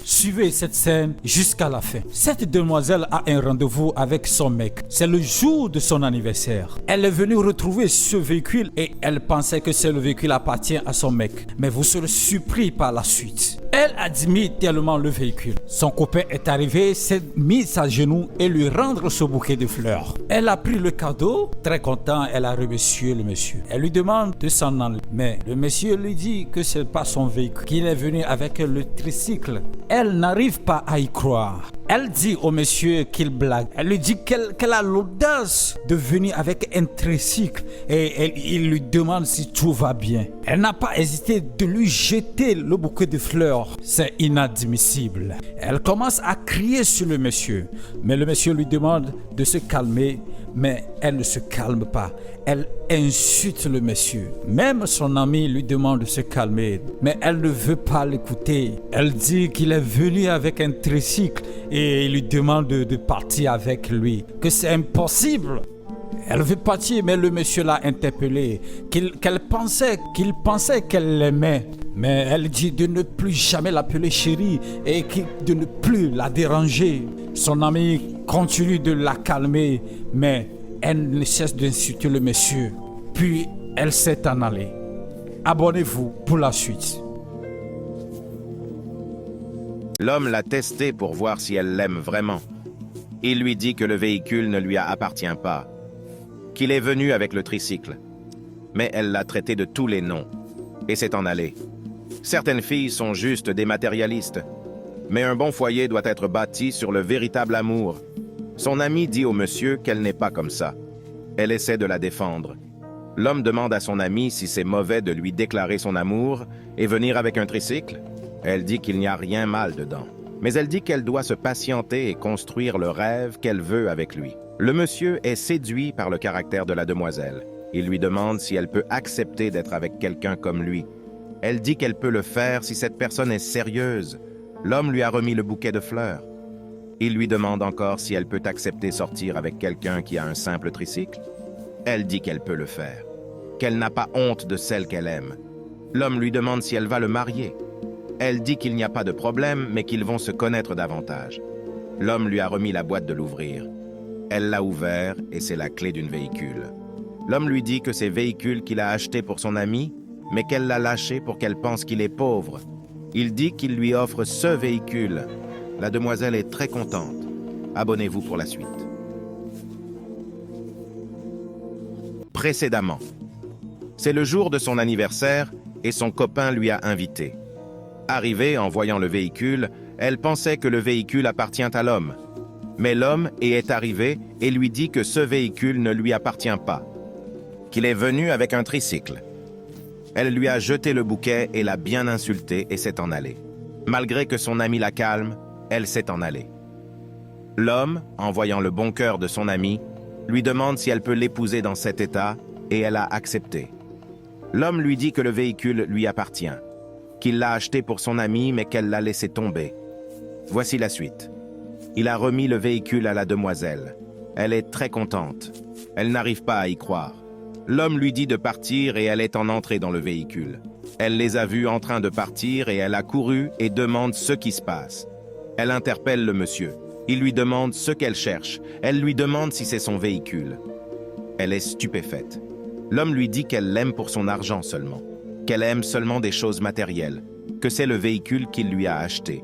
Suivez cette scène jusqu'à la fin. Cette demoiselle a un rendez-vous avec son mec. C'est le jour de son anniversaire. Elle est venue retrouver ce véhicule et elle pensait que ce véhicule appartient à son mec. Mais vous serez surpris par la suite. Elle admire tellement le véhicule. Son copain est arrivé, s'est mis à genoux et lui rendre ce bouquet de fleurs. Elle a pris le cadeau. Très content, elle a remercié le monsieur. Elle lui demande de s'en aller. Mais le monsieur lui dit que ce n'est pas son véhicule, qu'il est venu avec le tricycle. Elle n'arrive pas à y croire. Elle dit au monsieur qu'il blague. Elle lui dit qu'elle a l'audace de venir avec un tricycle et il lui demande si tout va bien. Elle n'a pas hésité de lui jeter le bouquet de fleurs. C'est inadmissible. Elle commence à crier sur le monsieur. Mais le monsieur lui demande de se calmer. Mais elle ne se calme pas. Elle insulte le monsieur. Même son ami lui demande de se calmer. Mais elle ne veut pas l'écouter. Elle dit qu'il est venu avec un tricycle et il lui demande de partir avec lui. Que c'est impossible. Elle veut partir, mais le monsieur l'a interpellée. Qu'il pensait qu'elle l'aimait. Mais elle dit de ne plus jamais l'appeler chérie et de ne plus la déranger. Son ami continue de la calmer, mais elle ne cesse d'insulter le monsieur. Puis elle s'est en allée. Abonnez-vous pour la suite. L'homme l'a testée pour voir si elle l'aime vraiment. Il lui dit que le véhicule ne lui appartient pas, qu'il est venu avec le tricycle. Mais elle l'a traité de tous les noms et s'est en allée. Certaines filles sont juste des matérialistes, mais un bon foyer doit être bâti sur le véritable amour. Son amie dit au monsieur qu'elle n'est pas comme ça. Elle essaie de la défendre. L'homme demande à son amie si c'est mauvais de lui déclarer son amour et venir avec un tricycle. Elle dit qu'il n'y a rien mal dedans. Mais elle dit qu'elle doit se patienter et construire le rêve qu'elle veut avec lui. Le monsieur est séduit par le caractère de la demoiselle. Il lui demande si elle peut accepter d'être avec quelqu'un comme lui. Elle dit qu'elle peut le faire si cette personne est sérieuse. L'homme lui a remis le bouquet de fleurs. Il lui demande encore si elle peut accepter sortir avec quelqu'un qui a un simple tricycle. Elle dit qu'elle peut le faire, qu'elle n'a pas honte de celle qu'elle aime. L'homme lui demande si elle va le marier. Elle dit qu'il n'y a pas de problème, mais qu'ils vont se connaître davantage. L'homme lui a remis la boîte de l'ouvrir. Elle l'a ouvert et c'est la clé d'une véhicule. L'homme lui dit que c'est véhicule qu'il a acheté pour son ami, mais qu'elle l'a lâché pour qu'elle pense qu'il est pauvre. Il dit qu'il lui offre ce véhicule. La demoiselle est très contente. Abonnez-vous pour la suite. Précédemment. C'est le jour de son anniversaire et son copain lui a invité. Arrivée en voyant le véhicule, elle pensait que le véhicule appartient à l'homme. Mais l'homme est arrivé et lui dit que ce véhicule ne lui appartient pas, qu'il est venu avec un tricycle. Elle lui a jeté le bouquet et l'a bien insulté et s'est en allée. Malgré que son ami la calme, elle s'est en allée. L'homme, en voyant le bon cœur de son ami, lui demande si elle peut l'épouser dans cet état et elle a accepté. L'homme lui dit que le véhicule lui appartient, qu'il l'a acheté pour son ami mais qu'elle l'a laissé tomber. Voici la suite. Il a remis le véhicule à la demoiselle. Elle est très contente. Elle n'arrive pas à y croire. L'homme lui dit de partir et elle est en entrée dans le véhicule. Elle les a vus en train de partir et elle a couru et demande ce qui se passe. Elle interpelle le monsieur. Il lui demande ce qu'elle cherche. Elle lui demande si c'est son véhicule. Elle est stupéfaite. L'homme lui dit qu'elle l'aime pour son argent seulement, qu'elle aime seulement des choses matérielles, que c'est le véhicule qu'il lui a acheté,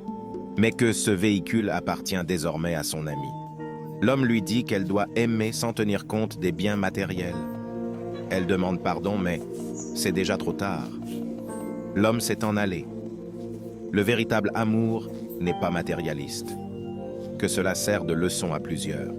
mais que ce véhicule appartient désormais à son ami. L'homme lui dit qu'elle doit aimer sans tenir compte des biens matériels. Elle demande pardon, mais c'est déjà trop tard. L'homme s'est en allé. Le véritable amour n'est pas matérialiste. Que cela sert de leçon à plusieurs.